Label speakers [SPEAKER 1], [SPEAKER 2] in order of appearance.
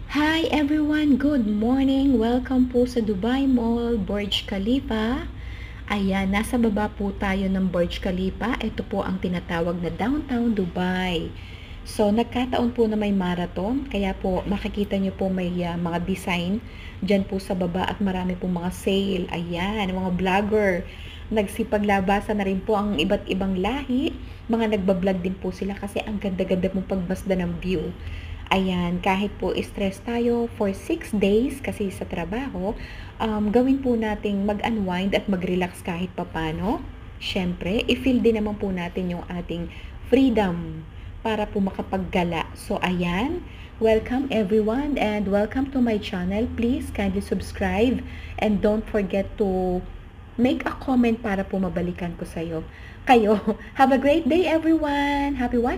[SPEAKER 1] Hi everyone! Good morning! Welcome po sa Dubai Mall, Burj Khalifa. Ayan, nasa baba po tayo ng Burj Khalifa. Ito po ang tinatawag na Downtown Dubai. So, nagkataon po na may marathon, kaya po makikita nyo po may mga design dyan po sa baba at marami po mga sale. Ayan, mga vlogger. Nagsipaglabasan na rin po ang iba't ibang lahi. Mga nagbablog din po sila kasi ang ganda-ganda pong pagbasda ng view. Ayan, kahit po stress tayo for 6 days kasi sa trabaho, gawin po nating mag-unwind at mag-relax kahit papano. Siyempre, i-feel din naman po natin yung ating freedom para po makapaggala. So, ayan, welcome everyone and welcome to my channel. Please kindly subscribe and don't forget to make a comment para po mabalikan ko kayo. Have a great day everyone! Happy watching!